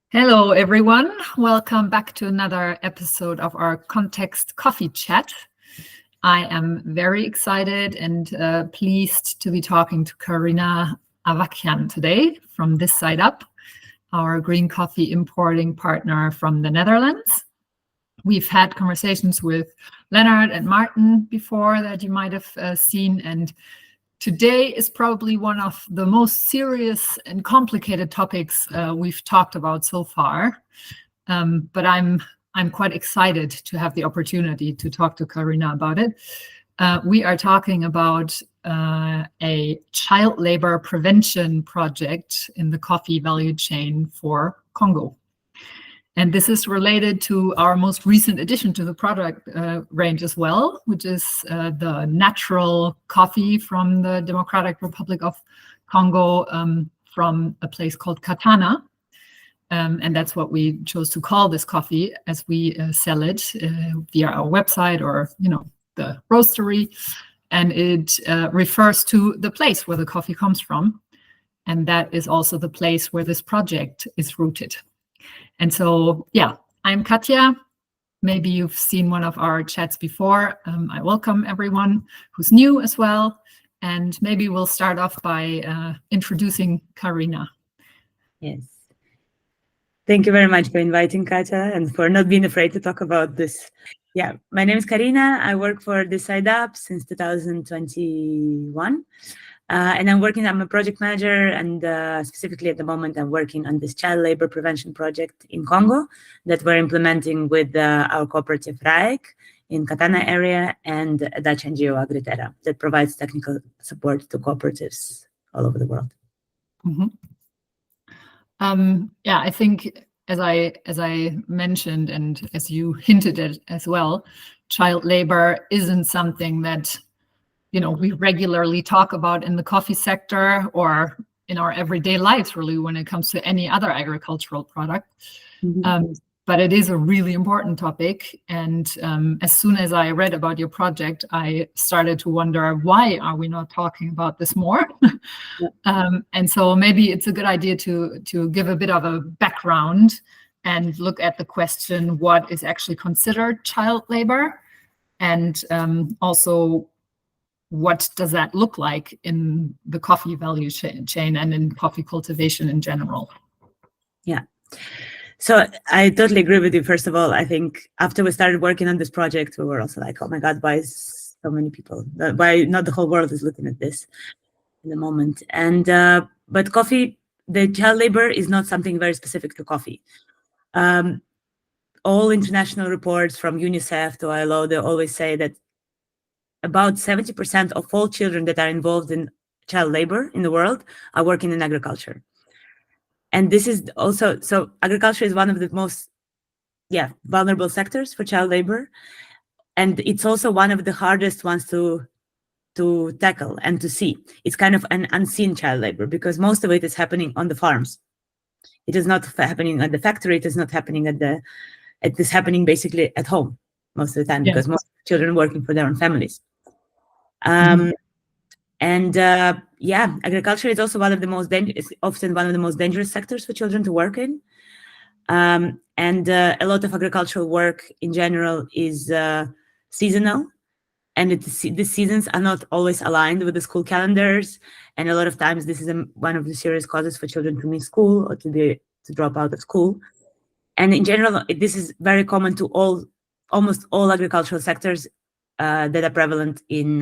Hello, everyone. Welcome back to another episode of our Context Coffee Chat. I am very excited and pleased to be talking to Karina Avakyan today from This Side Up, our green coffee importing partner from the Netherlands. We've had conversations with Leonard and Martin before that you might have seen, and today is probably one of the most serious and complicated topics we've talked about so far. But I'm quite excited to have the opportunity to talk to Karina about it. We are talking about a child labor prevention project in the coffee value chain for Congo. And this is related to our most recent addition to the product range as well, which is the natural coffee from the Democratic Republic of Congo from a place called Katana. And that's what we chose to call this coffee as we sell it via our website or, the roastery. And it refers to the place where the coffee comes from. And that is also the place where this project is rooted. And so, I'm Katja. Maybe you've seen one of our chats before. I welcome everyone who's new as well. And maybe we'll start off by introducing Karina. Yes. Thank you very much for inviting Katja and for not being afraid to talk about this. Yeah, my name is Karina. I work for This Side Up since 2021. And I'm a project manager, and specifically at the moment, I'm working on this child labor prevention project in Congo that we're implementing with our cooperative RAEC in Katana area and Dutch NGO Agriterra that provides technical support to cooperatives all over the world. Mm-hmm. I think as I mentioned, and as you hinted at as well, child labor isn't something that we regularly talk about in the coffee sector or in our everyday lives, really, when it comes to any other agricultural product. Mm-hmm. But it is a really important topic. And as soon as I read about your project, I started to wonder, why are we not talking about this more? Yeah. And so maybe it's a good idea to give a bit of a background and look at the question, what is actually considered child labor? And also, what does that look like in the coffee value chain and in coffee cultivation in general? Yeah. So I totally agree with you. First of all, I think after we started working on this project, we were also like, oh my God, why is so many people, why not the whole world is looking at this in the moment? And but coffee, the child labor is not something very specific to coffee. All international reports from UNICEF to ILO, they always say that about 70% of all children that are involved in child labor in the world are working in agriculture. And this is also, so agriculture is one of the most, vulnerable sectors for child labor. And it's also one of the hardest ones to tackle and to see. It's kind of an unseen child labor because most of it is happening on the farms. It is not happening at the factory. It is not happening it is happening basically at home most of the time because most children are working for their own families. And agriculture is also often one of the most dangerous sectors for children to work in. And a lot of agricultural work in general is seasonal, and the seasons are not always aligned with the school calendars. And a lot of times this is one of the serious causes for children to miss school or to drop out of school. And in general, this is very common to almost all agricultural sectors that are prevalent in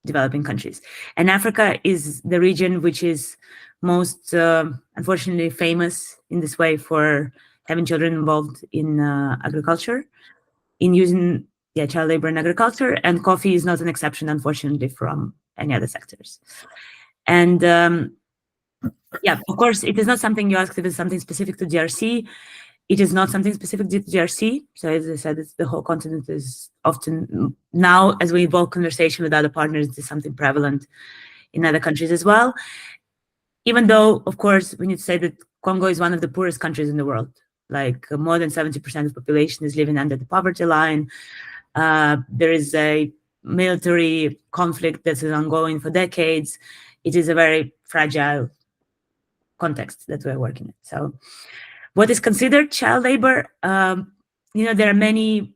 developing countries. And Africa is the region which is most, unfortunately, famous in this way for having children involved in agriculture, in using child labor in agriculture. And coffee is not an exception, unfortunately, from any other sectors. And of course, it is not something you asked if it's something specific to DRC. It is not something specific to DRC. So as I said, the whole continent is often now, as we evolve conversation with other partners, it is something prevalent in other countries as well. Even though, of course, we need to say that Congo is one of the poorest countries in the world. Like more than 70% of the population is living under the poverty line. There is a military conflict that is ongoing for decades. It is a very fragile context that we're working in. So what is considered child labor? There are many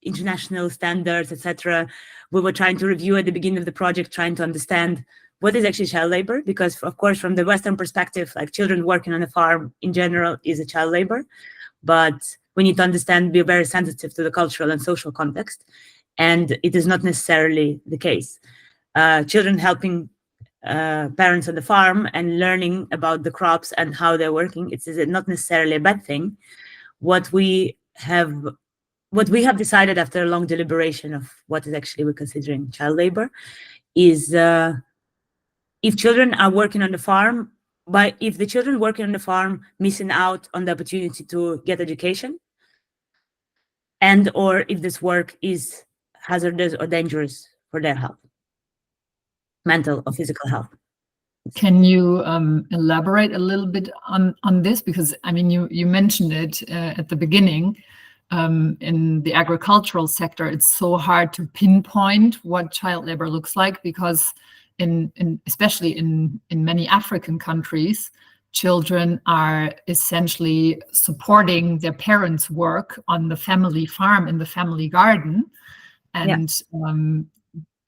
international standards, etc. We were trying to review at the beginning of the project, trying to understand what is actually child labor, because of course, from the Western perspective, like children working on a farm in general is a child labor, but we need to understand, be very sensitive to the cultural and social context, and it is not necessarily the case. Children helping parents on the farm and learning about the crops and how they're working, it's not necessarily a bad thing. What we have decided after a long deliberation of what is actually we're considering child labor is if children are working on the farm, if the children working on the farm missing out on the opportunity to get education, and or if this work is hazardous or dangerous for their health, mental or physical health. Can you elaborate a little bit on this? Because I mean, you mentioned it at the beginning. In the agricultural sector, it's so hard to pinpoint what child labor looks like, because especially in many African countries, children are essentially supporting their parents' work on the family farm, in the family garden. And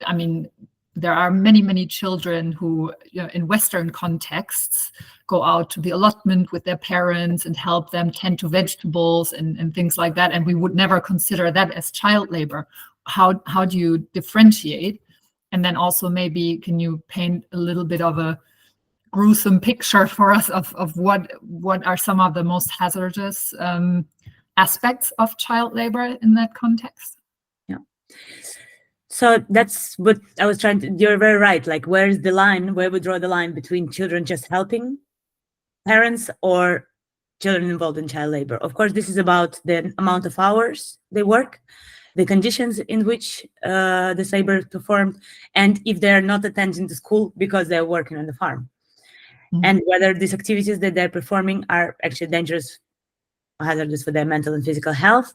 I mean, there are many children who, in Western contexts, go out to the allotment with their parents and help them tend to vegetables and things like that. And we would never consider that as child labor. How do you differentiate? And then also maybe can you paint a little bit of a gruesome picture for us of what are some of the most hazardous aspects of child labor in that context? Yeah. So that's what I was trying to, you're very right. Like, where's the line, where we draw the line between children just helping parents or children involved in child labor? Of course, this is about the amount of hours they work, the conditions in which this labor is performed, and if they're not attending to school because they're working on the farm. Mm-hmm. And whether these activities that they're performing are actually dangerous or hazardous for their mental and physical health.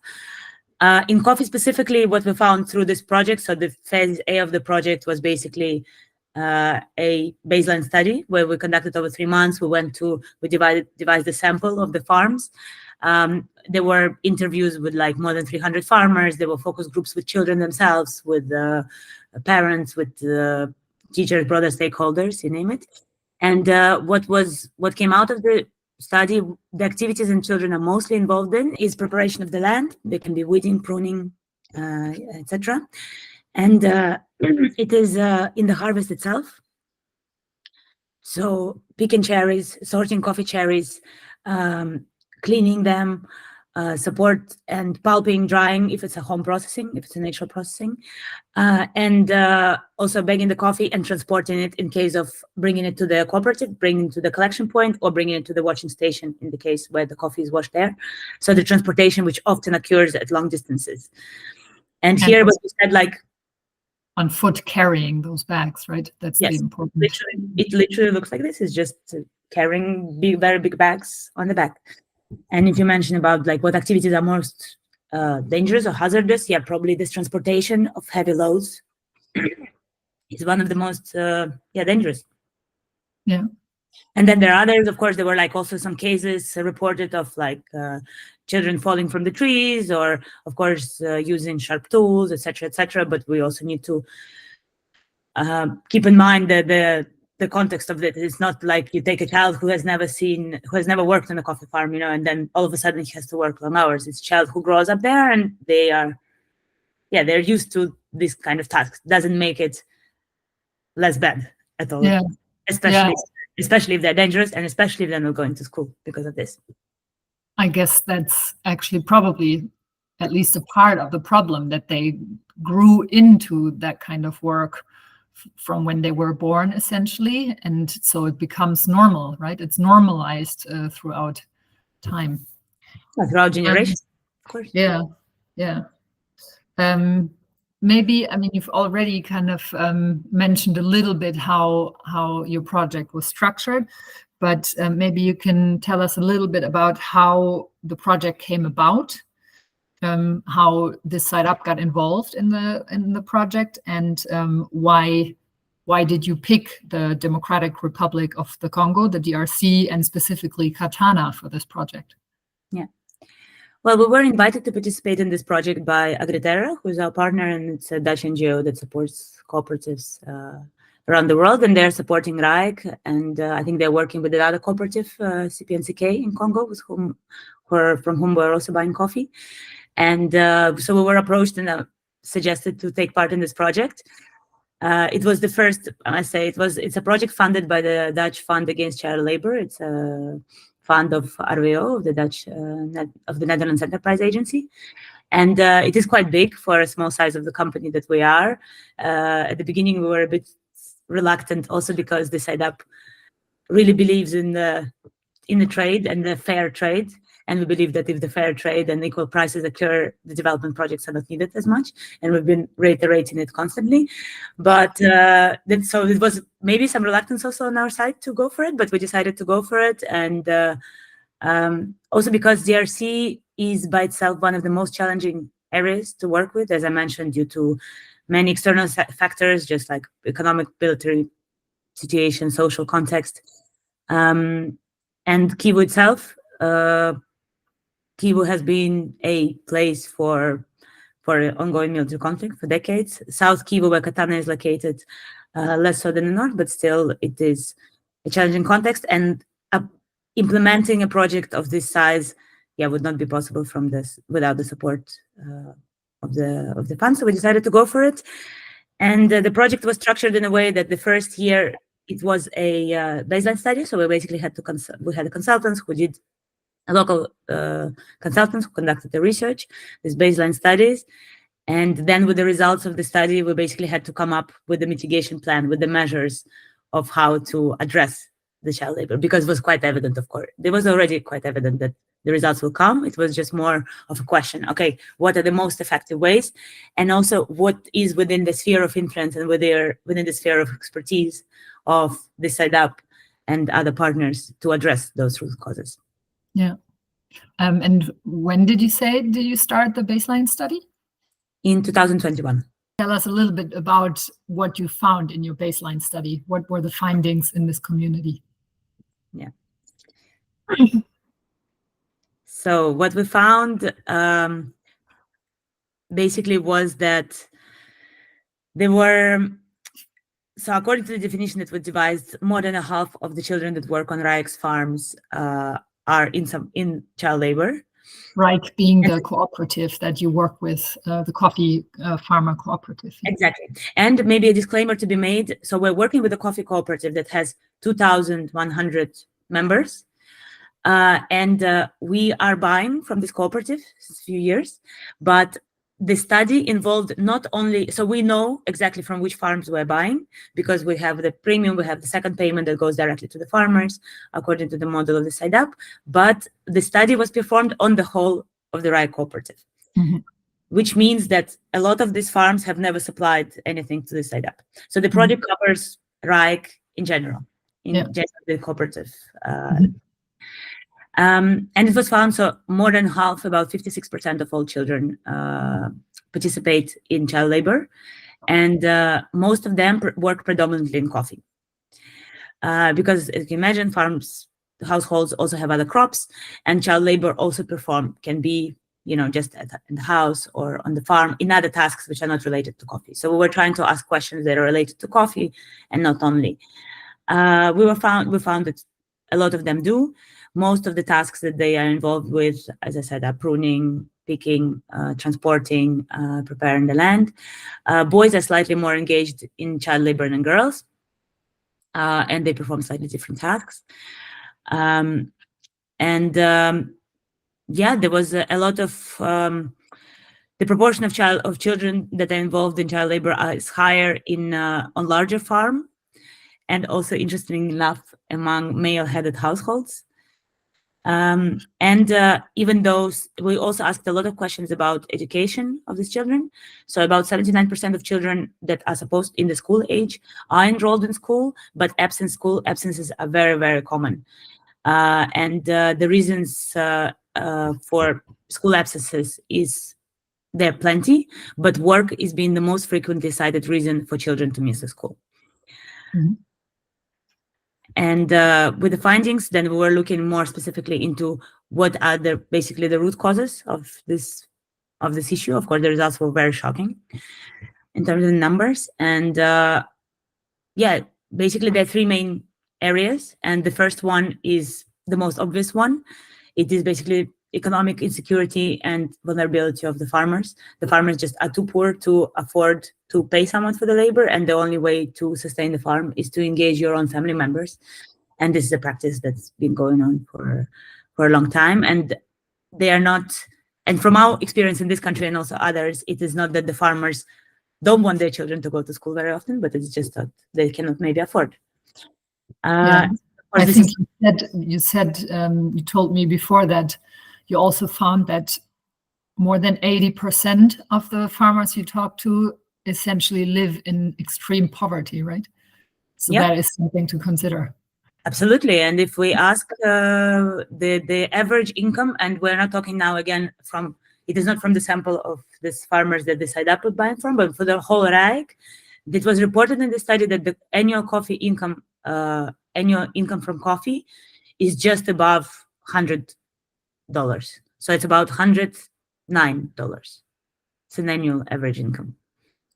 In coffee specifically, what we found through this project, so the phase A of the project was basically a baseline study where we conducted over 3 months. We devised a sample of the farms. There were interviews with like more than 300 farmers. There were focus groups with children themselves, with parents, with teachers, broader stakeholders, you name it. And what came out of the study, the activities and children are mostly involved in is preparation of the land. They can be weeding, pruning, etc. And it is in the harvest itself. So picking cherries, sorting coffee cherries, cleaning them, support and pulping, drying if it's a home processing, if it's a natural processing, and also bagging the coffee and transporting it in case of bringing it to the cooperative, bringing it to the collection point, or bringing it to the washing station in the case where the coffee is washed there. So the transportation, which often occurs at long distances. And here, what we said, like on foot carrying those bags, right? That's the important. It literally looks like this. It's just carrying very big bags on the back. And if you mention about like what activities are most dangerous or hazardous, probably this transportation of heavy loads is one of the most dangerous. Yeah. And then there are others, of course. There were like also some cases reported of like children falling from the trees, or of course using sharp tools, etc. But we also need to keep in mind that the context of it. It's not like you take a child who has never worked on a coffee farm, and then all of a sudden he has to work long hours. It's a child who grows up there, and they're used to this kind of tasks. Doesn't make it less bad at all. Yeah. Especially if they're dangerous, and especially if they're not going to school because of this. I guess that's actually probably at least a part of the problem, that they grew into that kind of work from when they were born, essentially, and so it becomes normal, right? It's normalized throughout time, throughout generations, of course. Yeah. Maybe, I mean, you've already kind of mentioned a little bit how your project was structured, but maybe you can tell us a little bit about how the project came about, how this site up got involved in the project, and why why did you pick the Democratic Republic of the Congo, the DRC, and specifically Katana for this project? Yeah. Well, we were invited to participate in this project by Agritera, who is our partner, and it's a Dutch NGO that supports cooperatives around the world, and they're supporting RAIC, and I think they're working with another cooperative, CPNCK in Congo, from whom we're also buying coffee. And so we were approached and suggested to take part in this project. It was the first, I say, it's a project funded by the Dutch Fund Against Child Labor. It's a fund of RWO, of the Dutch, of the Netherlands Enterprise Agency. And it is quite big for a small size of the company that we are. At the beginning, we were a bit reluctant also because the SIDAP really believes in the trade and the fair trade. And we believe that if the fair trade and equal prices occur, the development projects are not needed as much. And we've been reiterating it constantly. But so it was maybe some reluctance also on our side to go for it, but we decided to go for it. And also because DRC is by itself one of the most challenging areas to work with, as I mentioned, due to many external factors, just like economic, military situation, social context. And Kivu itself, Kivu has been a place for ongoing military conflict for decades. South Kivu, where Katana is located, less so than the north, but still it is a challenging context. And implementing a project of this size, would not be possible without the support of the fund. So we decided to go for it. And the project was structured in a way that the first year it was a baseline study. So we basically had consultants who did local consultants who conducted the research, these baseline studies. And then with the results of the study, we basically had to come up with the mitigation plan, with the measures of how to address the child labor, because it was quite evident, of course. It was already quite evident that the results will come. It was just more of a question, okay, what are the most effective ways? And also what is within the sphere of influence and within the sphere of expertise of the SIDAP and other partners to address those root causes. Yeah. And when did you start the baseline study? In 2021. Tell us a little bit about what you found in your baseline study. What were the findings in this community? Yeah. So what we found basically was that there were, so according to the definition that was devised, more than a half of the children that work on RAIC's farms are in child labor. RAIC being the cooperative that you work with, the coffee farmer cooperative. Exactly. And maybe a disclaimer to be made. So we're working with a coffee cooperative that has 2,100 members. And we are buying from this cooperative a few years, but the study involved not only, so we know exactly from which farms we're buying, because we have the premium, we have the second payment that goes directly to the farmers, according to the model of the SIDAP, but the study was performed on the whole of the RAIC cooperative, which means that a lot of these farms have never supplied anything to the SIDAP. So the project covers RAIC in general, just the cooperative. And it was found, so more than half, about 56% of all children participate in child labor, and most of them work predominantly in coffee. Because as you can imagine, households also have other crops, and child labor also can be, just in the house or on the farm, in other tasks which are not related to coffee. So we were trying to ask questions that are related to coffee and not only. We found that a lot of them do. Most of the tasks that they are involved with, as I said, are pruning, picking, transporting, preparing the land. Boys are slightly more engaged in child labor than girls, and they perform slightly different tasks. There was a lot of the proportion of children that are involved in child labor is higher on larger farm, and also, interestingly enough, among male-headed households. Even though we also asked a lot of questions about education of these children. So about 79% of children that are supposed in the school age are enrolled in school, but absences are very, very common. The reasons for school absences there are plenty, but work is being the most frequently cited reason for children to miss the school. Mhm. And with the findings, then we were looking more specifically into what are basically the root causes of this issue. Of course, the results were very shocking in terms of the numbers. And basically there are three main areas. And the first one is the most obvious one. It is basically economic insecurity and vulnerability of the farmers. The farmers just are too poor to afford to pay someone for the labor, and the only way to sustain the farm is to engage your own family members. And this is a practice that's been going on for a long time. And they are not, and from our experience in this country and also others, it is not that the farmers don't want their children to go to school very often, but it's just that they cannot maybe afford. Yeah, I think you told me before that you also found that more than 80% of the farmers you talk to essentially live in extreme poverty, right? So that is something to consider. Absolutely. And if we ask the average income, and we're not talking now again from, it is not from the sample of these farmers that decide apple buying from, but for the whole Reich, it was reported in the study that the annual income from coffee is just above $100. So it's about $109. It's an annual average income.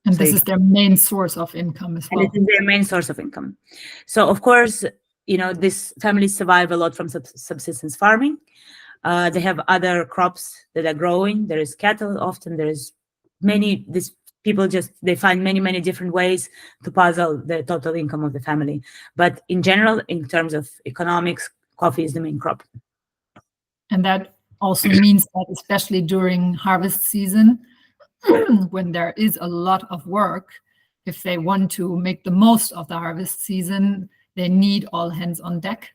And so this is their main source of income as well. And it is their main source of income. So of course, these families survive a lot from subsistence farming. They have other crops that are growing. There is cattle. Often there is these people they find many different ways to puzzle the total income of the family. But in general, in terms of economics, coffee is the main crop. And that also means that especially during harvest season, when there is a lot of work, if they want to make the most of the harvest season, they need all hands on deck,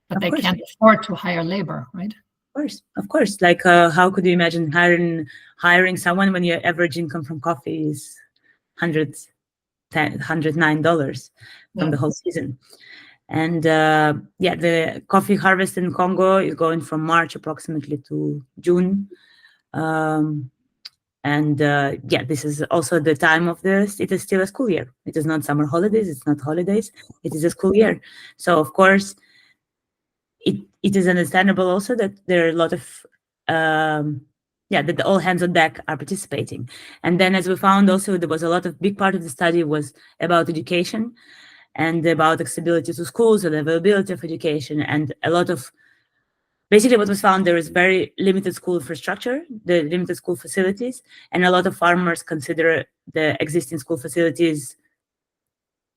but they can't afford to hire labor, right? Of course. Like, how could you imagine hiring someone when your average income from coffee is $109 from the whole season? And the coffee harvest in Congo is going from March approximately to June. This is also the time of this. It is still a school year. It is not summer holidays. It's not holidays. It is a school year. So of course, it is understandable also that there are a lot of that all hands on deck are participating. And then, as we found, also there was a big part of the study was about education and about accessibility to schools and availability of education, and a lot of. Basically, what was found, there is very limited school infrastructure, the limited school facilities, and a lot of farmers consider the existing school facilities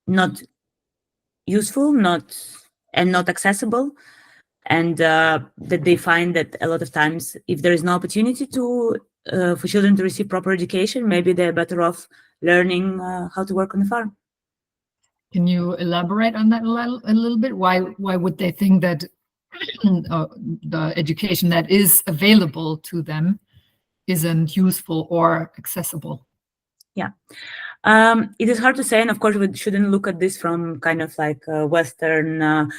not useful, not accessible, and that they find that a lot of times, if there is no opportunity for children to receive proper education, maybe they're better off learning how to work on the farm. Can you elaborate on that a little bit? Why would they think that the education that is available to them isn't useful or accessible? Yeah. It is hard to say, and of course we shouldn't look at this from kind of like a Western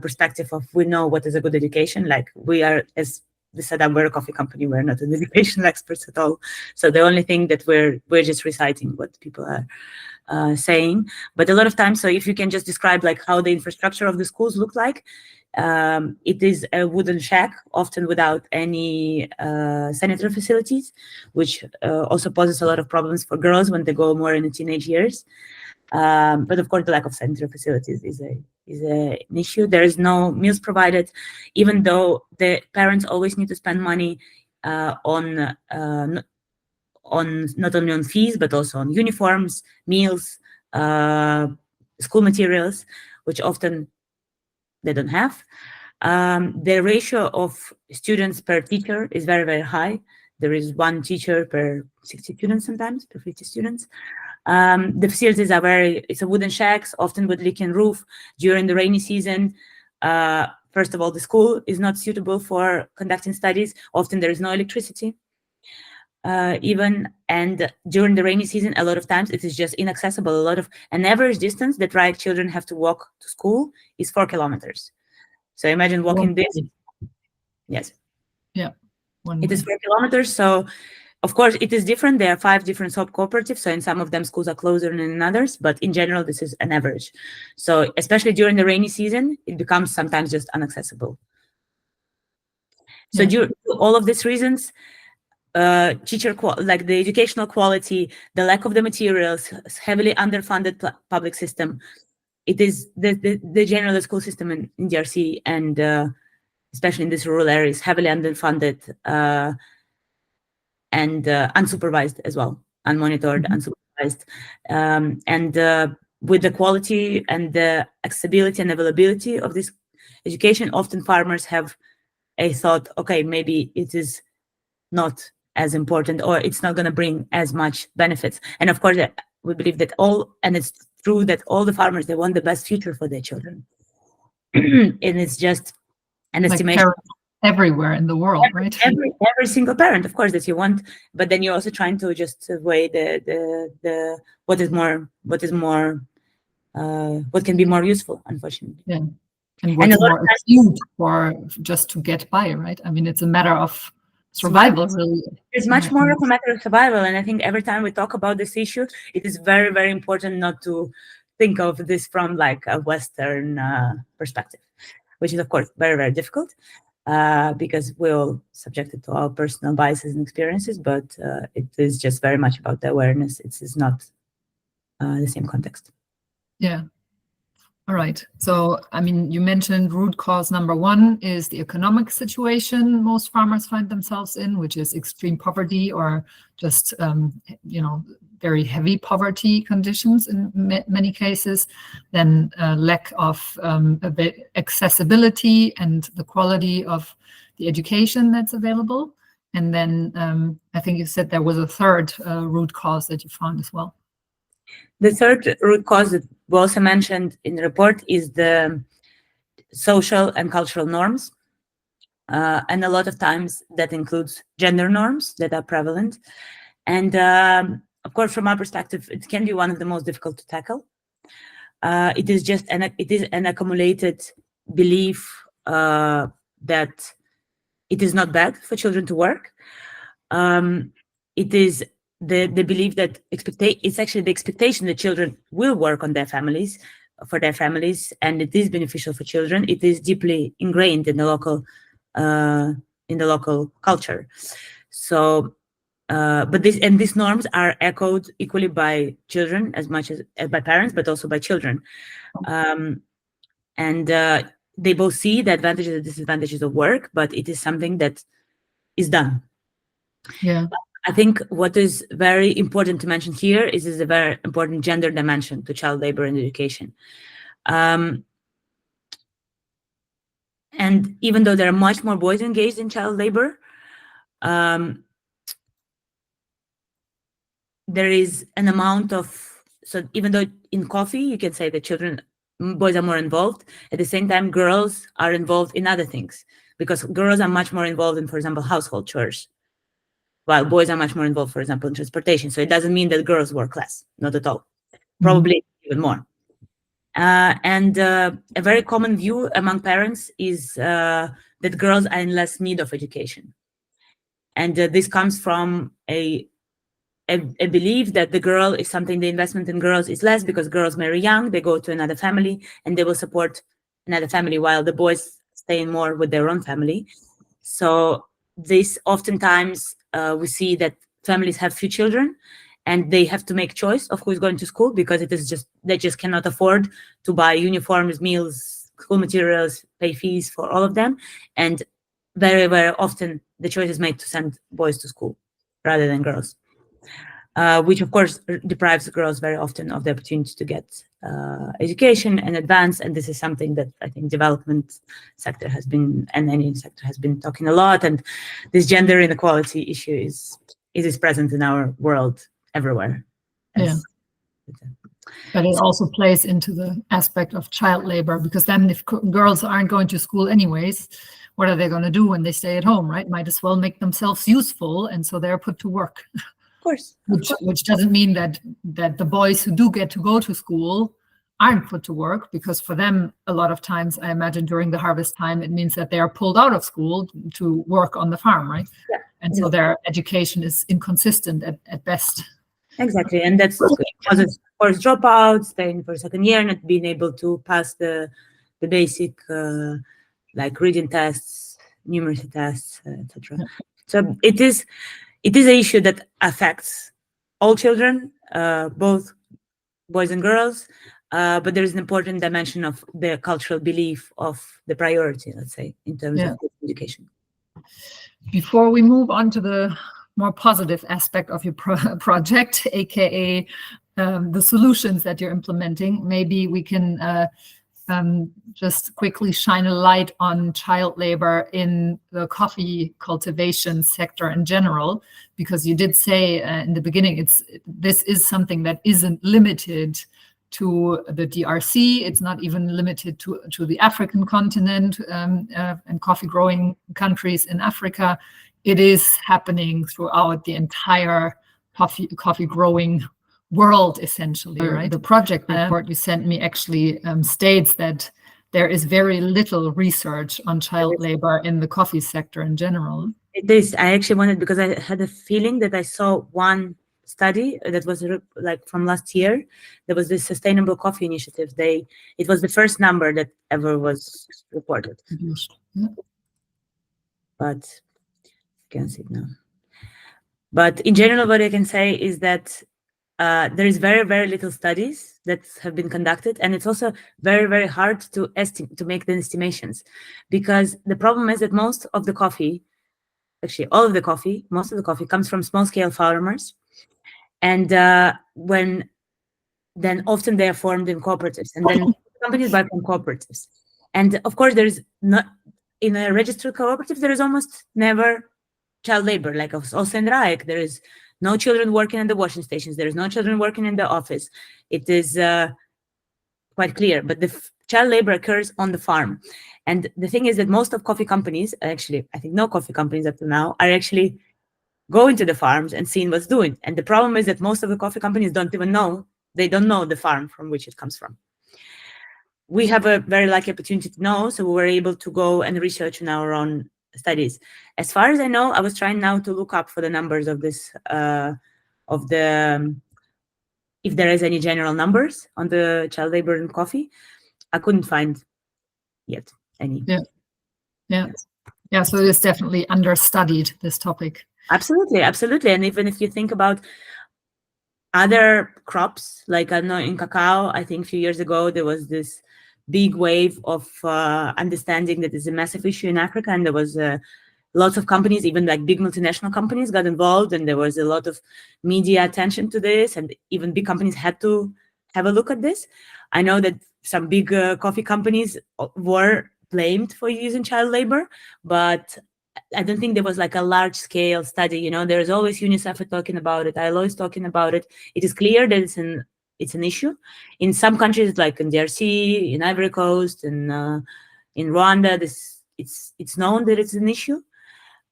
perspective of we know what is a good education. Like, we are, as we said, we're a coffee company, we're not an education experts at all. So the only thing that we're just reciting what people are saying. But a lot of times, so if you can just describe like how the infrastructure of the schools look like, it is a wooden shack, often without any sanitary facilities, which also poses a lot of problems for girls when they go more in the teenage years. But of course, the lack of sanitary facilities is an issue. There is no meals provided, even though the parents always need to spend money on not only on fees but also on uniforms, meals, school materials, which often they don't have. The ratio of students per teacher is very high. There is one teacher per 60 students, sometimes per 50 students. The facilities are it's a wooden shacks, often with leaking roof. During the rainy season, first of all, the school is not suitable for conducting studies. Often there is no electricity. And during the rainy season, a lot of times it is just inaccessible. An average distance that Reich children have to walk to school is 4 kilometers. So imagine walking this. Yes. Yeah. It is 4 kilometers. So Of course, it is different. There are 5 different soap cooperatives, so in some of them schools are closer than in others, but in general, this is an average. So especially during the rainy season, it becomes sometimes just inaccessible. So due to all of these reasons, like the educational quality, the lack of the materials, heavily underfunded public system, it is the general school system in DRC, and especially in these rural areas, heavily underfunded and unsupervised as well, unmonitored, unsupervised. And with the quality and the accessibility and availability of this education, often farmers have a thought, okay, maybe it is not as important, or it's not going to bring as much benefits. And of course, we believe that it's true that all the farmers, they want the best future for their children. And it's just an estimation. Everywhere in the world, right? Every single parent, of course, that you want, but then you're also trying to just weigh the what can be more useful, unfortunately. Yeah, and what's more acute for just to get by, right? I mean, it's a matter of survival, really. It's much more of a matter of survival, and I think every time we talk about this issue, it is very, very important not to think of this from like a Western perspective, which is of course very, very difficult. Because we're all subjected to our personal biases and experiences, but it is just very much about the awareness. It is not the same context. Yeah. All right. So, I mean, you mentioned root cause number 1 is the economic situation most farmers find themselves in, which is extreme poverty or just, very heavy poverty conditions in many cases. Then lack of accessibility and the quality of the education that's available. And then I think you said there was a third root cause that you found as well. The third root cause that we also mentioned in the report is the social and cultural norms. And a lot of times that includes gender norms that are prevalent. And of course, from our perspective, it can be one of the most difficult to tackle. It is an accumulated belief that it is not bad for children to work. It is the belief that it's actually the expectation that children will work for their families, and it is beneficial for children. It is deeply ingrained in the local culture. So, but these norms are echoed equally by children as much as by parents, but also by children, and they both see the advantages and disadvantages of work, but it is something that is done. Yeah. I think what is very important to mention here is a very important gender dimension to child labor and education. And even though there are much more boys engaged in child labor, there is an amount of, so even though in coffee, you can say that boys are more involved, at the same time, girls are involved in other things, because girls are much more involved in, for example, household chores, while boys are much more involved, for example, in transportation. So it doesn't mean that girls work less, not at all, probably even more. And a very common view among parents is that girls are in less need of education. And this comes from a belief that the investment in girls is less because girls marry young, they go to another family, and they will support another family while the boys stay more with their own family. So this oftentimes we see that families have few children and they have to make choice of who is going to school, because they just cannot afford to buy uniforms, meals, school materials, pay fees for all of them. And very, very often the choice is made to send boys to school rather than girls, which of course deprives girls very often of the opportunity to get education and advance. And this is something that I think development sector has been, and any sector has been talking a lot. And this gender inequality issue is present in our world everywhere. Yeah. But it also plays into the aspect of child labor, because then if girls aren't going to school anyways, what are they going to do when they stay at home, right? Might as well make themselves useful, and so they're put to work. Of course. Which doesn't mean that the boys who do get to go to school aren't put to work, because for them, a lot of times, I imagine during the harvest time, it means that they are pulled out of school to work on the farm, right? Yeah. And so their education is inconsistent at best. Exactly, and that's causes course dropouts, staying for a second year, not being able to pass the basic like reading tests, numeracy tests, etc. So it is an issue that affects all children, both boys and girls, but there is an important dimension of the cultural belief of the priority, let's say, in terms of education. Before we move on to the more positive aspect of your project, aka the solutions that you're implementing, maybe we can just quickly shine a light on child labor in the coffee cultivation sector in general, because you did say in the beginning, this is something that isn't limited to the DRC. It's not even limited to the African continent and coffee growing countries in Africa. It is happening throughout the entire coffee growing world, essentially, right? The project report you sent me actually states that there is very little research on child labor in the coffee sector in general. It is. I actually wanted, because I had a feeling that I saw one study that was like from last year. There was this Sustainable Coffee Initiative. It was the first number that ever was reported. Yeah. But you can see it now. But in general, what I can say is that there is very, very little studies that have been conducted, and it's also very, very hard to make the estimations, because the problem is that most of the coffee comes from small-scale farmers, and then often they are formed in cooperatives, and then companies buy from cooperatives, and of course there is not in a registered cooperative there is almost never child labor, like also in Rijk. There is no children working in the washing stations. There is no children working in the office. It is quite clear, but the child labor occurs on the farm. And the thing is that most of coffee companies, actually, I think no coffee companies up to now, are actually going to the farms and seeing what's doing. And the problem is that most of the coffee companies don't know the farm from which it comes from. We have a very lucky opportunity to know, so we were able to go and research in our own studies. As far as I know, I was trying now to look up for the numbers of this, if there is any general numbers on the child labor in coffee. I couldn't find yet any. Yeah. So it is definitely understudied, this topic. Absolutely. And even if you think about other crops, like I know in cacao, I think a few years ago there was this big wave of understanding that it's a massive issue in Africa, and there was lots of companies, even like big multinational companies, got involved, and there was a lot of media attention to this, and even big companies had to have a look at this. I know that some big coffee companies were blamed for using child labor, but I don't think there was like a large-scale study. There's always UNICEF talking about it, ILO is talking about it. It is clear that it's an issue. In some countries, like in DRC, in Ivory Coast, and in Rwanda, it's known that it's an issue.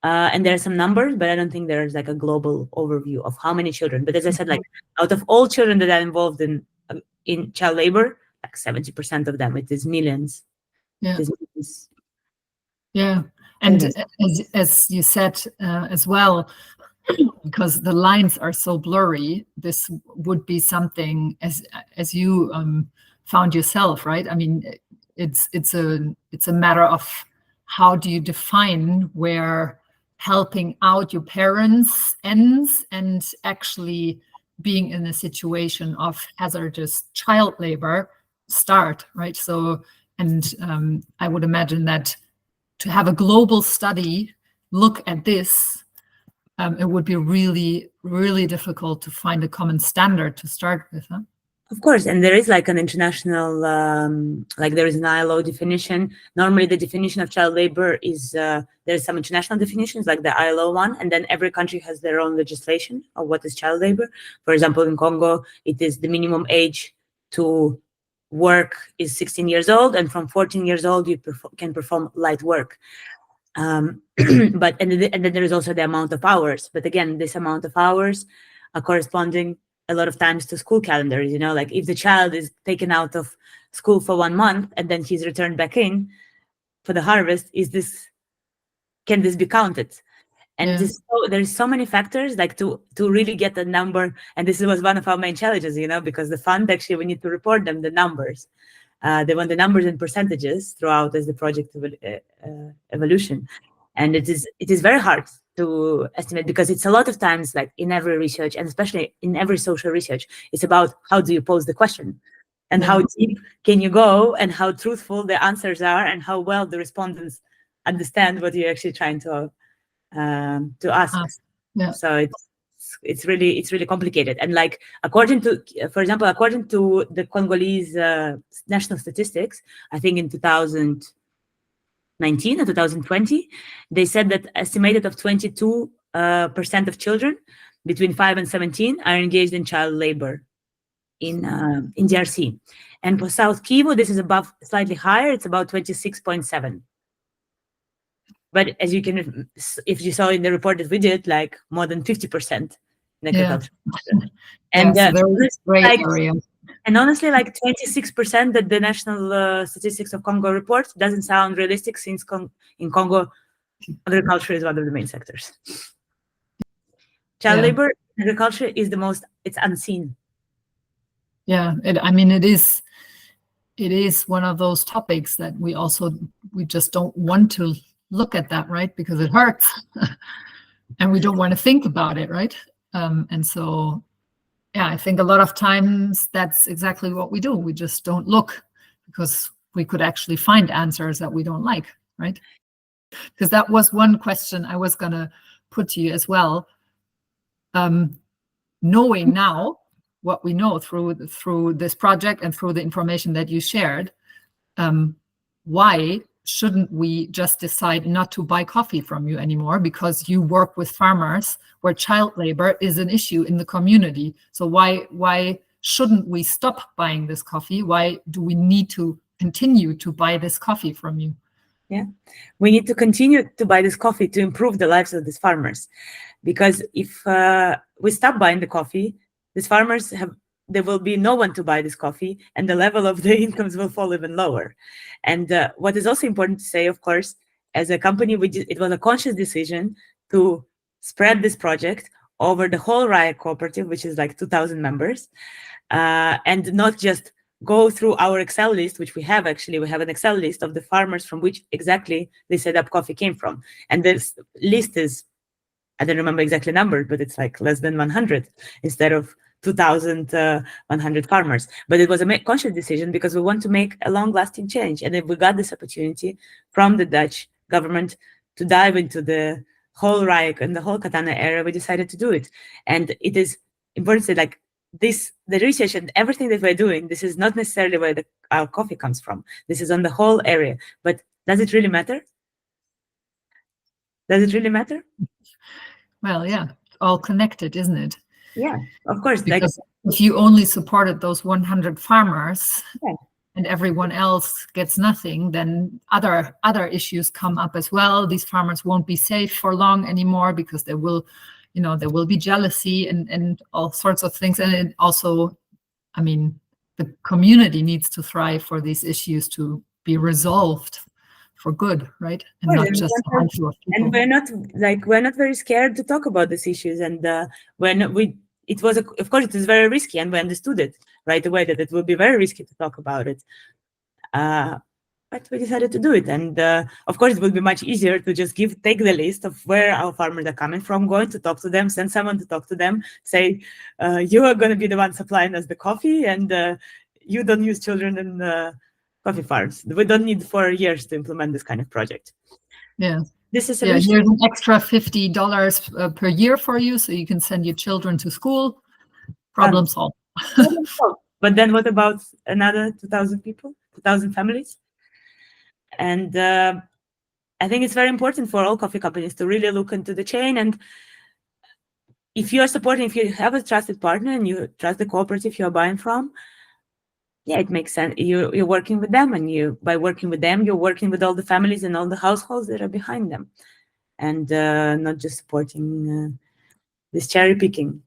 And there are some numbers, but I don't think there's like a global overview of how many children. But as I said, like out of all children that are involved in child labor, like 70% of them, it is millions. Yeah. Yeah. And as you said as well, because the lines are so blurry, this would be something as you found yourself, right? I mean, it's a matter of how do you define where helping out your parents ends and actually being in a situation of hazardous child labor start, right? So, and I would imagine that to have a global study look at this, it would be really, really difficult to find a common standard to start with, huh? Of course, and there is like an international, like there is an ILO definition. Normally the definition of child labor is, there's some international definitions like the ILO one, and then every country has their own legislation of what is child labor. For example, in Congo, it is the minimum age to work is 16 years old, and from 14 years old, you can perform light work. And then there is also the amount of hours. But again, this amount of hours are corresponding a lot of times to school calendars. Like if the child is taken out of school for 1 month and then he's returned back in for the harvest, can this be counted? And there's so many factors, like to really get the number. And this was one of our main challenges, because the fund, actually, we need to report them, the numbers. They want the numbers and percentages throughout as the project evolution. And it is very hard to estimate, because it's a lot of times, like in every research, and especially in every social research, it's about how do you pose the question, and how deep can you go, and how truthful the answers are, and how well the respondents understand what you're actually trying to ask. So it's really complicated. And like, according to, for example, according to the Congolese national statistics, I think in 2019 or 2020, they said that estimated of 22% of children between 5 and 17 are engaged in child labor in DRC. And for South Kivu, this is above, slightly higher. It's about 26.7. But as you can, if you saw in the report that we did, like more than 50% in agriculture. And and honestly, like 26% that the National Statistics of Congo reports doesn't sound realistic, since in Congo, agriculture is one of the main sectors. Child labor in agriculture is it's unseen. Yeah, it is one of those topics that we just don't want to look at that, right? Because it hurts and we don't want to think about it, right? And so, I think a lot of times that's exactly what we do. We just don't look, because we could actually find answers that we don't like, right? Because that was one question I was going to put to you as well. Knowing now what we know through this project and through the information that you shared, why shouldn't we just decide not to buy coffee from you anymore, because you work with farmers where child labor is an issue in the community? So why shouldn't we stop buying this coffee? Why do we need to continue to buy this coffee from you? Yeah, we need to continue to buy this coffee to improve the lives of these farmers, because if we stop buying the coffee, these farmers there will be no one to buy this coffee, and the level of the incomes will fall even lower. And what is also important to say, of course, as a company, it was a conscious decision to spread this project over the whole RIA cooperative, which is like 2,000 members, and not just go through our Excel list, which we have actually. We have an Excel list of the farmers from which exactly they set up coffee came from. And this list is, I don't remember exactly numbered, but it's like less than 100 instead of 2,100 farmers. But it was a conscious decision, because we want to make a long-lasting change. And if we got this opportunity from the Dutch government to dive into the whole Rijk and the whole Katana area, we decided to do it. And it is important to say, like, the research and everything that we're doing, this is not necessarily where our coffee comes from. This is on the whole area. But does it really matter? Does it really matter? Well, yeah, it's all connected, isn't it? Yeah, of course. Because if you only supported those 100 farmers and everyone else gets nothing, then other issues come up as well. These farmers won't be safe for long anymore, because there will be jealousy and all sorts of things. And it also, the community needs to thrive for these issues to be resolved for good, right? And not just a handful of people. And we're not very scared to talk about these issues. And of course, it was very risky, and we understood it right away that it would be very risky to talk about it. But we decided to do it. And of course, it would be much easier to just take the list of where our farmers are coming from, going to talk to them, send someone to talk to them, say, you are going to be the one supplying us the coffee, and you don't use children in coffee farms. We don't need 4 years to implement this kind of project. Yeah. This is here's an extra $50 per year for you, so you can send your children to school. Problem solved. But then what about another 2,000 people, 2,000 families? And I think it's very important for all coffee companies to really look into the chain. And if you have a trusted partner and you trust the cooperative you are buying from, it makes sense. You're working with them, and by working with them, you're working with all the families and all the households that are behind them, and not just supporting this cherry picking.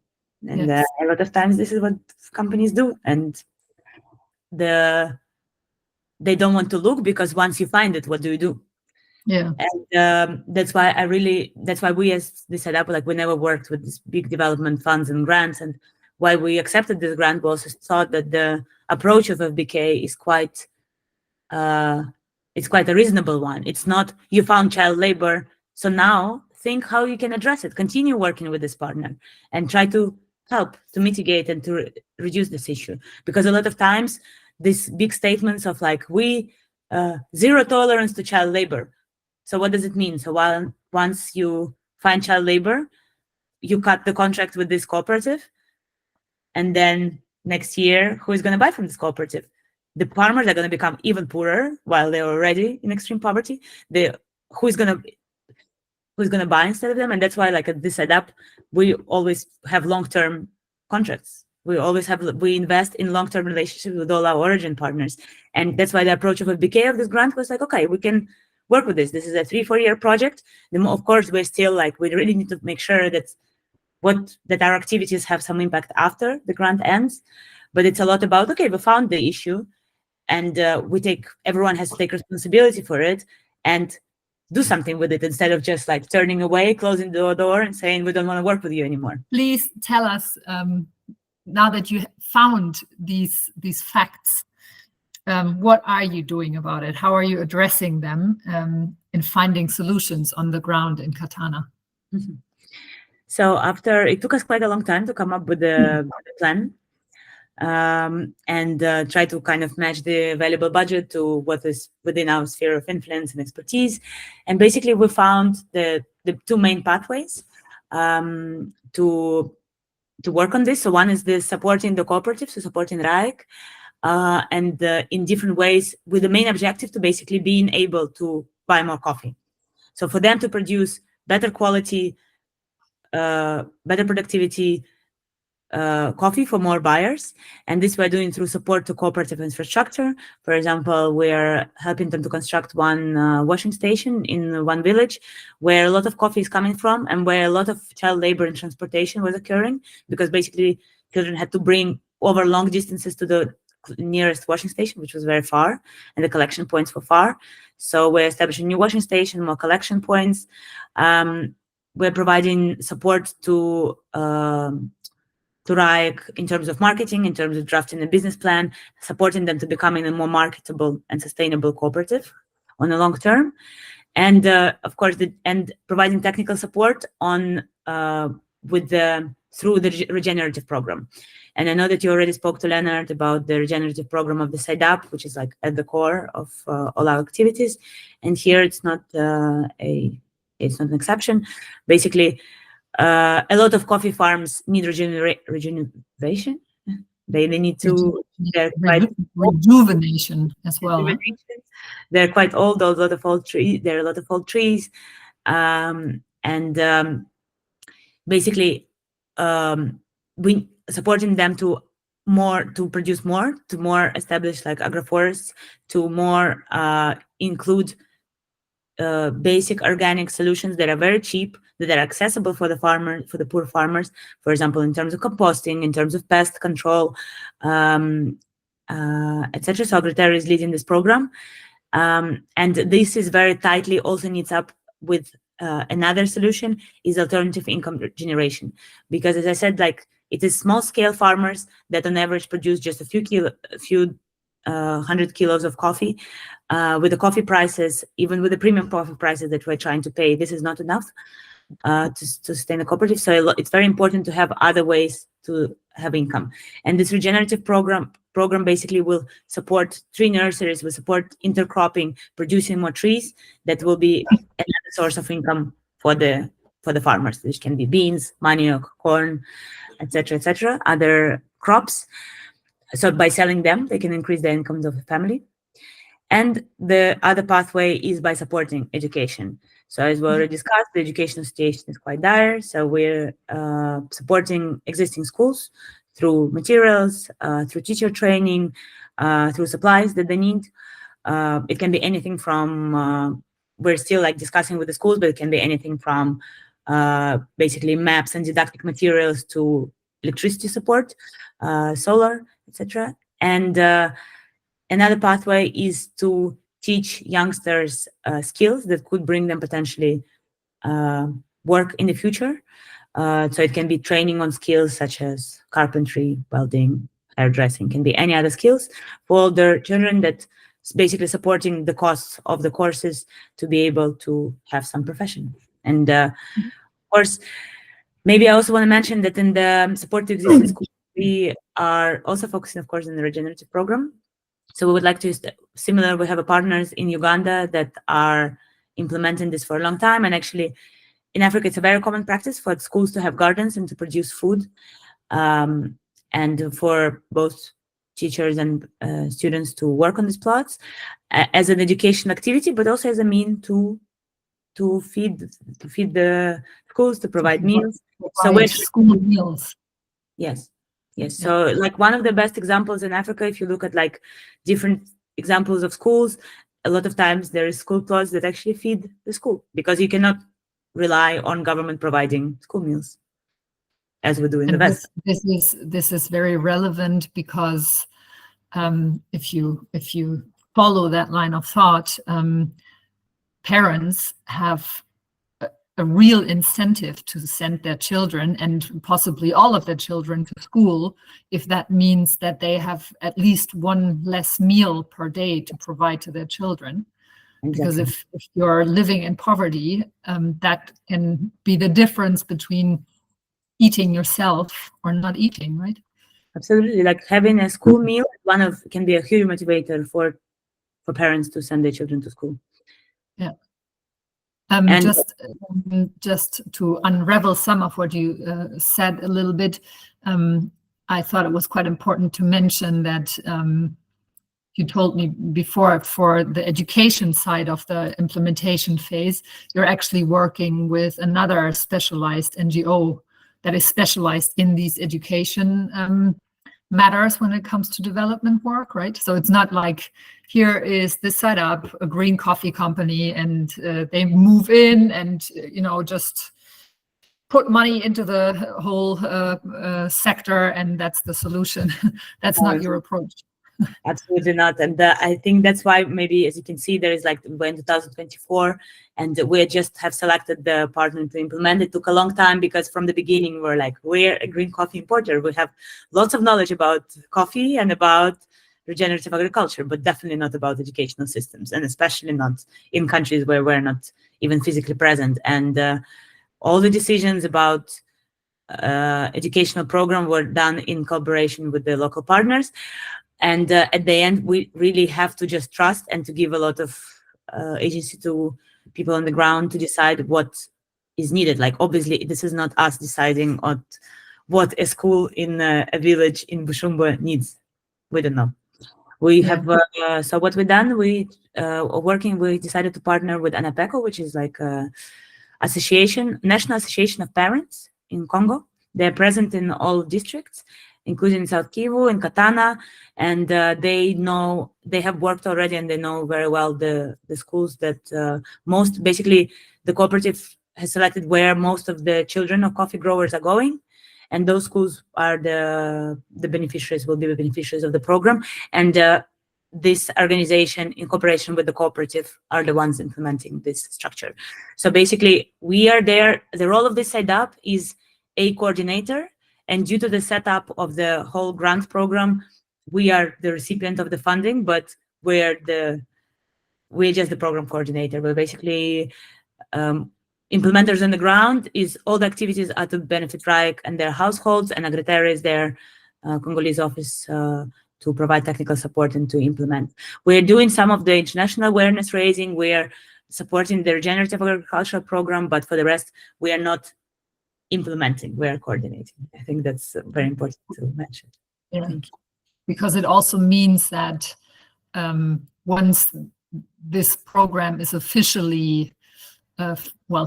And a lot of times this is what companies do, and they don't want to look, because once you find it, what do you do? Yeah. And that's why we as the setup, like we never worked with these big development funds and grants, and why we accepted this grant, we also thought that the approach of FBK is quite it's quite a reasonable one. It's not you found child labor, so now think how you can address it. Continue working with this partner and try to help to mitigate and to reduce this issue. Because a lot of times these big statements of like we zero tolerance to child labor. So what does it mean? So once you find child labor, you cut the contract with this cooperative, and then next year, who is going to buy from this cooperative? The farmers are going to become even poorer while they're already in extreme poverty. Who's going to buy instead of them? And that's why, like at this setup, we always have long-term contracts. We invest in long-term relationships with all our origin partners, and that's why the approach of a BK of this grant was like, okay, we can work with this. This is a 3-4 year project. Then of course we're still like we really need to make sure that our activities have some impact after the grant ends, but it's a lot about, okay, we found the issue, and everyone has to take responsibility for it and do something with it instead of just like turning away, closing the door and saying we don't want to work with you anymore. Please tell us, now that you found these facts, what are you doing about it? How are you addressing them in finding solutions on the ground in Katana? Mm-hmm. So after it took us quite a long time to come up with the plan and try to kind of match the available budget to what is within our sphere of influence and expertise. And basically we found the two main pathways to work on this. So one is the supporting the cooperatives, so supporting RAIC, and in different ways with the main objective to basically being able to buy more coffee. So for them to produce better quality, better productivity coffee for more buyers. And this we're doing through support to cooperative infrastructure. For example, we're helping them to construct one washing station in one village where a lot of coffee is coming from and where a lot of child labor and transportation was occurring, because basically children had to bring over long distances to the nearest washing station, which was very far, and the collection points were far. So we're establishing new washing station, more collection points. We're providing support to RAIC in terms of marketing, in terms of drafting a business plan, supporting them to becoming a more marketable and sustainable cooperative on the long term, and of course, and providing technical support on through the regenerative program. And I know that you already spoke to Leonard about the regenerative program of the SIDAP, which is like at the core of all our activities. And here it's not it's not an exception. Basically, a lot of coffee farms need regeneration. They need to rejuvenation as well. They're quite old. There are a lot of old trees, basically, we supporting them to produce more, to more establish like agroforests, to more include basic organic solutions that are very cheap, that are accessible for the farmer, for the poor farmers. For example, in terms of composting, in terms of pest control, etc. So Agriterra is leading this program, and this is very tightly also needs up with another solution is alternative income generation, because as I said, like it is small scale farmers that on average produce just a few 100 kilos of coffee. With the coffee prices, even with the premium coffee prices that we're trying to pay, this is not enough to sustain a cooperative. So it's very important to have other ways to have income. And this regenerative program basically will support tree nurseries, will support intercropping, producing more trees that will be another source of income for the farmers, which can be beans, manioc, corn, etc., other crops. So by selling them, they can increase the incomes of the family. And the other pathway is by supporting education. So as we already discussed, the educational situation is quite dire. So we're supporting existing schools through materials, through teacher training, through supplies that they need. It can be anything from, we're still like discussing with the schools, but it can be anything from basically maps and didactic materials to electricity support, solar, etc. And another pathway is to teach youngsters skills that could bring them potentially work in the future. So it can be training on skills such as carpentry, welding, hairdressing, can be any other skills for all their children, that's basically supporting the costs of the courses to be able to have some profession. And of course, maybe I also want to mention that in the support to existing schools, we are also focusing, of course, on the regenerative program. So we would like to, similar, we have partners in Uganda that are implementing this for a long time. And actually, in Africa, it's a very common practice for schools to have gardens and to produce food, and for both teachers and students to work on these plots as an education activity, but also as a mean to feed the schools, to provide meals. So we're school meals. Yes. So like one of the best examples in Africa, if you look at like different examples of schools, a lot of times there is school plots that actually feed the school, because you cannot rely on government providing school meals as we do in the West. This is very relevant because if you follow that line of thought, parents have a real incentive to send their children, and possibly all of their children, to school if that means that they have at least one less meal per day to provide to their children. Exactly. Because if you're living in poverty, that can be the difference between eating yourself or not eating, right? Absolutely. Like having a school meal can be a huge motivator for parents to send their children to school. Yeah. Just to unravel some of what you said a little bit, I thought it was quite important to mention that you told me before, for the education side of the implementation phase, you're actually working with another specialized NGO that is specialized in these education matters when it comes to development work, right? So it's not like, here is the setup, a green coffee company, and they move in and just put money into the whole sector, and that's the solution. That's not your approach. Absolutely not. And I think that's why, maybe, as you can see, there is like, we're in 2024, and we just have selected the partner to implement. It took a long time, because from the beginning we're a green coffee importer. We have lots of knowledge about coffee and about regenerative agriculture, but definitely not about educational systems, and especially not in countries where we're not even physically present. And all the decisions about educational program were done in collaboration with the local partners. And at the end, we really have to just trust and to give a lot of agency to people on the ground to decide what is needed. Like, obviously, this is not us deciding on what a school in a village in Bushumba needs. We don't know. We have, so what we've done, we decided to partner with ANAPECO, which is like a National Association of Parents in Congo. They're present in all districts, including South Kivu and Katana, and they have worked already, and they know very well the schools that basically the cooperative has selected where most of the children of coffee growers are going, and those schools are the beneficiaries, will be the beneficiaries of the program. And this organization, in cooperation with the cooperative, are the ones implementing this structure. So basically, we are there. The role of this setup is a coordinator, and due to the setup of the whole grant program, we are the recipient of the funding, but we're just the program coordinator. We're basically implementers on the ground. Is all the activities are to benefit RAIC and their households, and Agritera is their Congolese office to provide technical support and to implement. We're doing some of the international awareness raising. We're supporting the regenerative agricultural program, but for the rest, we are not implementing, we are coordinating. I think that's very important to mention. Yeah. Because it also means that once this program is officially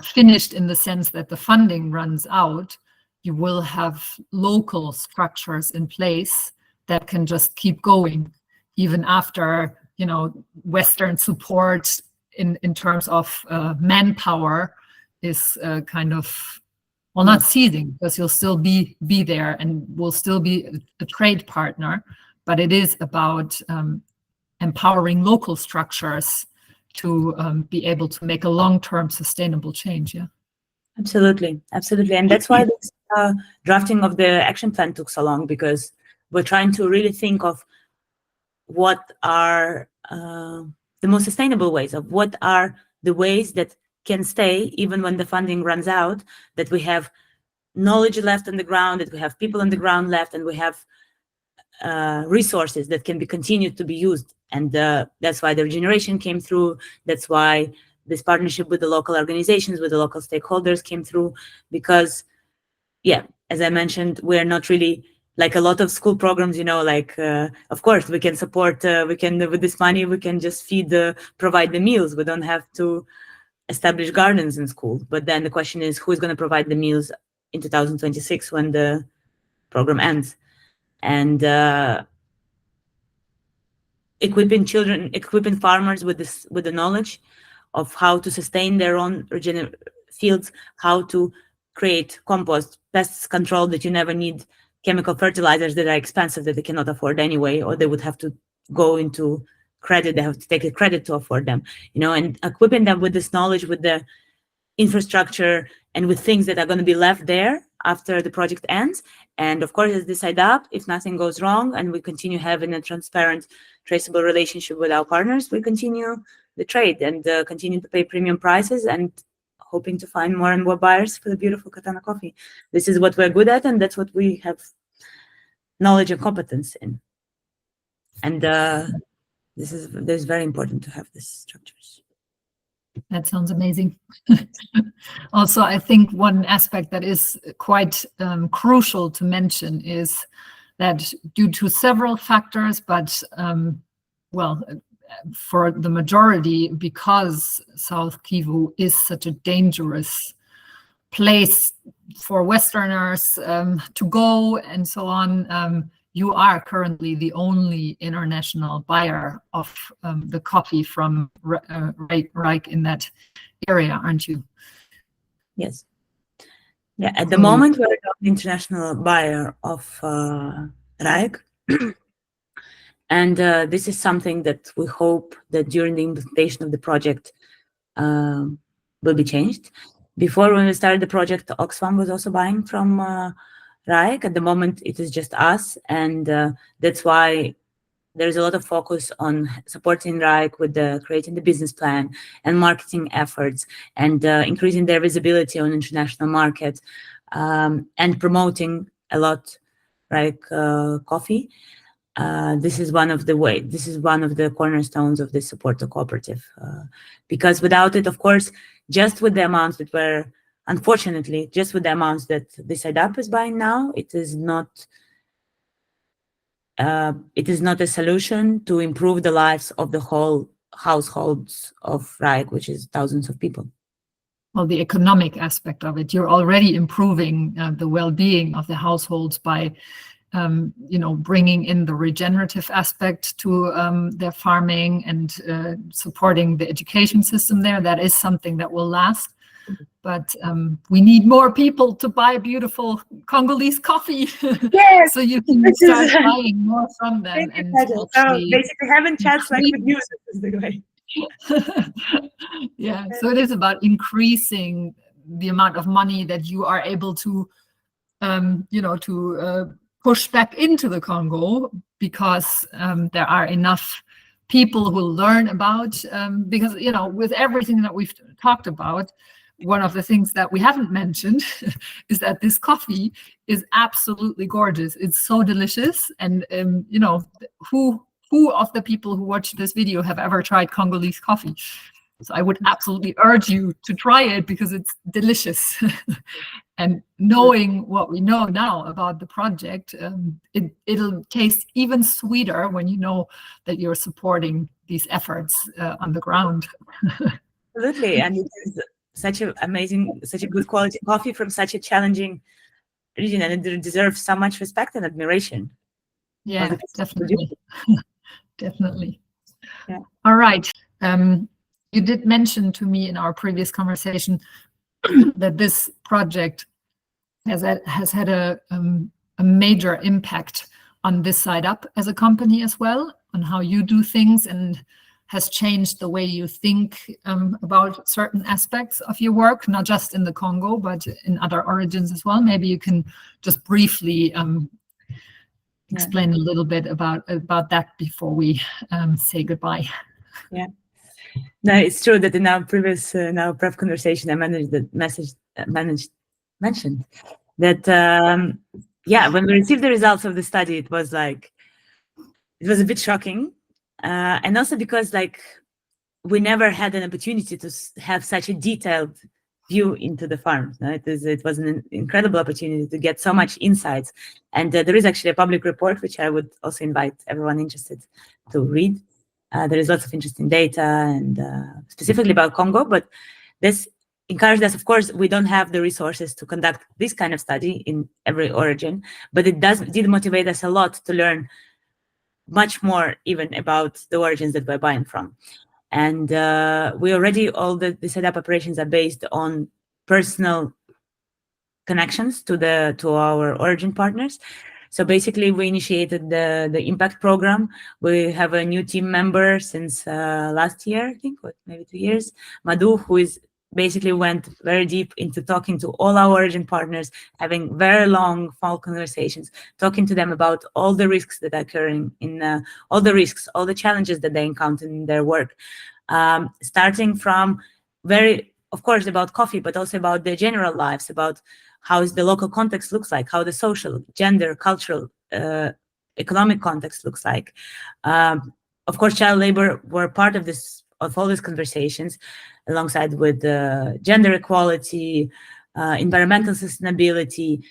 finished, in the sense that the funding runs out, you will have local structures in place that can just keep going, even after Western support in terms of manpower is kind of not ceasing, because you'll still be there and will still be a trade partner. But it is about empowering local structures to be able to make a long-term sustainable change. Yeah. Absolutely. And that's why this drafting of the action plan took so long, because we're trying to really think of what are the most sustainable ways, of what are the ways that can stay even when the funding runs out, that we have knowledge left on the ground, that we have people on the ground left, and we have resources that can be continued to be used. And that's why the regeneration came through. That's why this partnership with the local organizations, with the local stakeholders came through, because, yeah, as I mentioned, we're not really like a lot of school programs, like, of course, we can support, with this money, we can just provide the meals. We don't have to establish gardens in school. But then the question is, who's going to provide the meals in 2026 when the program ends? And equipping farmers with the knowledge of how to sustain their own fields, how to create compost, pests control, that you never need chemical fertilizers that are expensive, that they cannot afford anyway, or they would have to go into credit. They have to take a credit to afford them, and equipping them with this knowledge, with the infrastructure, and with things that are going to be left there after the project ends. And of course, as this side up, if nothing goes wrong and we continue having a transparent, traceable relationship with our partners, we continue the trade and continue to pay premium prices and hoping to find more and more buyers for the beautiful Katana coffee. This is what we're good at, and that's what we have knowledge and competence in. And this is very important to have these structures. That sounds amazing. Also, I think one aspect that is quite crucial to mention is that due to several factors, but for the majority, because South Kivu is such a dangerous place for Westerners to go and so on, you are currently the only international buyer of the coffee from Reich in that area, aren't you? Yes. Yeah, at the moment, we're the international buyer of Reich. And this is something that we hope that during the implementation of the project will be changed. Before, when we started the project, Oxfam was also buying from Reich. At the moment, it is just us, and that's why there is a lot of focus on supporting Reich with creating the business plan and marketing efforts, and increasing their visibility on international markets, and promoting a lot Reich coffee. This is one of the cornerstones of the support cooperative, because without it, of course, just with the amounts that unfortunately, just with the amounts that the SIDAP is buying now, it is not a solution to improve the lives of the whole households of Reich, which is thousands of people. Well, the economic aspect of it, you're already improving the well-being of the households by bringing in the regenerative aspect to their farming and supporting the education system there. That is something that will last. But we need more people to buy beautiful Congolese coffee. Yes, so you can start buying more from them. And so basically having chats like with news is the way. Yeah, so it is about increasing the amount of money that you are able to push back into the Congo, because there are enough people who learn about, because, with everything that we've talked about, one of the things that we haven't mentioned is that this coffee is absolutely gorgeous. It's so delicious. And, who of the people who watch this video have ever tried Congolese coffee? So I would absolutely urge you to try it, because it's delicious. And knowing what we know now about the project, it'll taste even sweeter when you know that you're supporting these efforts on the ground. Absolutely. And it is such a good quality coffee from such a challenging region, and it deserves so much respect and admiration. Yeah, definitely. Definitely. Yeah. All right. You did mention to me in our previous conversation that this project has had a major impact on this side up as a company as well. on how you do things and has changed the way you think about certain aspects of your work, not just in the Congo, but in other origins as well. Maybe you can just briefly explain a little bit about that before we say goodbye. Yeah. No, it's true that in our previous prep conversation, I mentioned that when we received the results of the study, it was a bit shocking, and also because we never had an opportunity to have such a detailed view into the farms. No? It was an incredible opportunity to get so much insights, and there is actually a public report which I would also invite everyone interested to read. There is lots of interesting data, and specifically about Congo, but this encouraged us. Of course, we don't have the resources to conduct this kind of study in every origin, but it did motivate us a lot to learn much more even about the origins that we're buying from. And we already, all the setup operations are based on personal connections to our origin partners. So basically, we initiated the impact program. We have a new team member since last year, I think, or maybe 2 years, Madhu, who is basically went very deep into talking to all our origin partners, having very long, full conversations, talking to them about all the risks that are occurring in all the challenges that they encounter in their work, starting from of course, about coffee, but also about their general lives, about how the local context looks like, how the social, gender, cultural, economic context looks like. Of course, child labor were part of all these conversations, alongside with gender equality, environmental sustainability,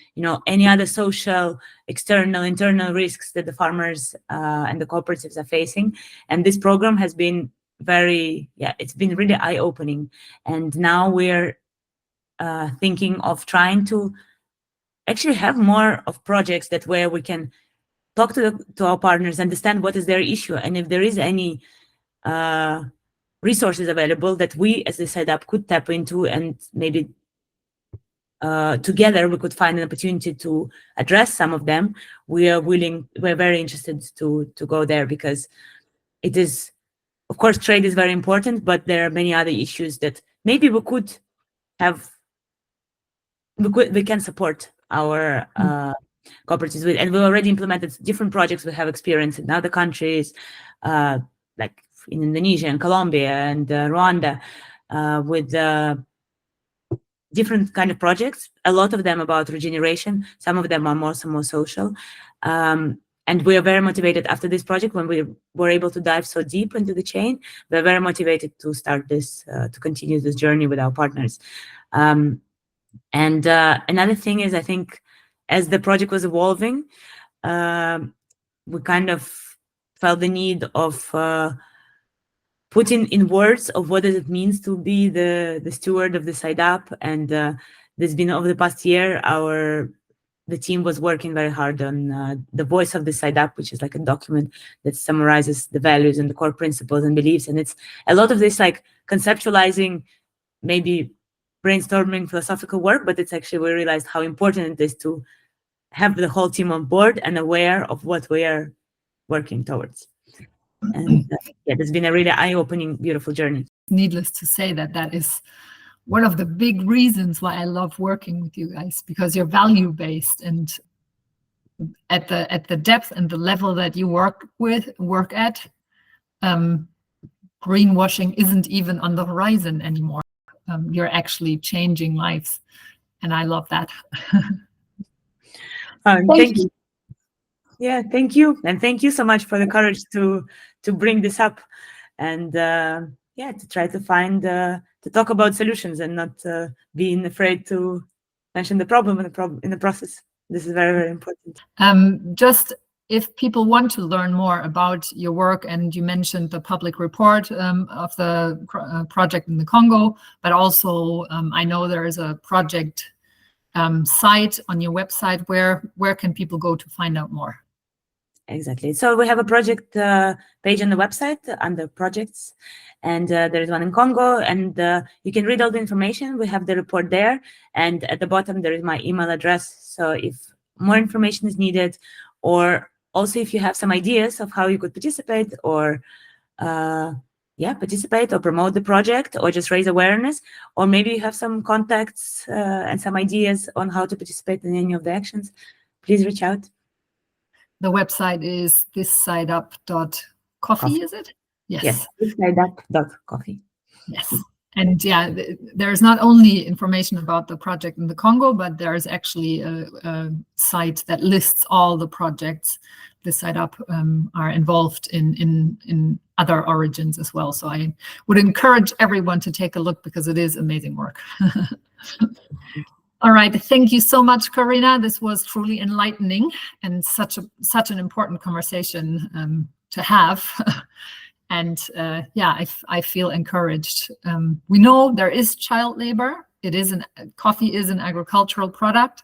any other social, external, internal risks that the farmers and the cooperatives are facing. And this program has been it's been really eye-opening. And now we're thinking of trying to actually have more of projects where we can talk to our partners, understand what is their issue, and if there is any resources available that we as the setup could tap into, and maybe together we could find an opportunity to address some of them. We're very interested to go there, because it is, of course, trade is very important, but there are many other issues that maybe we can support our cooperatives with. And we already implemented different projects. We have experience in other countries, like in Indonesia and Colombia and Rwanda, with different kind of projects. A lot of them about regeneration. Some of them are more social. And we are very motivated after this project, when we were able to dive so deep into the chain. We're very motivated to start this, to continue this journey with our partners. And another thing is, I think, as the project was evolving, we kind of felt the need of putting in words of what does it means to be the steward of the side up. And there's been, over the past year, the team was working very hard on the voice of the side up, which is like a document that summarizes the values and the core principles and beliefs. And it's a lot of this conceptualizing, maybe brainstorming philosophical work, but it's actually, we realized how important it is to have the whole team on board and aware of what we are working towards. And it's been a really eye-opening, beautiful journey. Needless to say that is one of the big reasons why I love working with you guys, because you're value-based, and at the depth and the level that you work at, greenwashing isn't even on the horizon anymore. You're actually changing lives, and I love that. Thank you. Yeah, thank you, and thank you so much for the courage to bring this up, and to try to find to talk about solutions, and not being afraid to mention the problem in the process. This is very, very important. Just if people want to learn more about your work, and you mentioned the public report of the project in the Congo, but also I know there is a project site on your website. Where can people go to find out more? Exactly. So we have a project page on the website under projects, and there is one in Congo, and you can read all the information. We have the report there, and at the bottom there is my email address. So if more information is needed, or Also, if you have some ideas of how you could participate or participate or promote the project or just raise awareness, or maybe you have some contacts and some ideas on how to participate in any of the actions, please reach out. The website is thisssideup.coffee, is it? Yes, thisssideup.coffee. Yes. And there's not only information about the project in the Congo, but there's actually a site that lists all the projects This Side Up are involved in other origins as well. So I would encourage everyone to take a look because it is amazing work. All right, thank you so much, Karina. This was truly enlightening and such an important conversation to have. And I feel encouraged. We know there is child labor. Coffee is an agricultural product.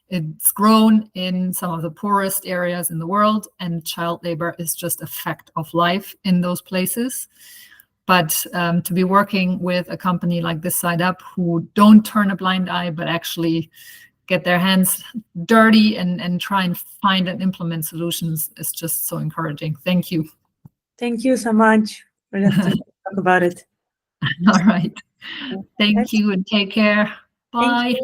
It's grown in some of the poorest areas in the world, and child labor is just a fact of life in those places. But to be working with a company like This Side Up, who don't turn a blind eye, but actually get their hands dirty and try and find and implement solutions is just so encouraging. Thank you. Thank you so much for letting us talk about it. All right. Thank you and take care. Bye.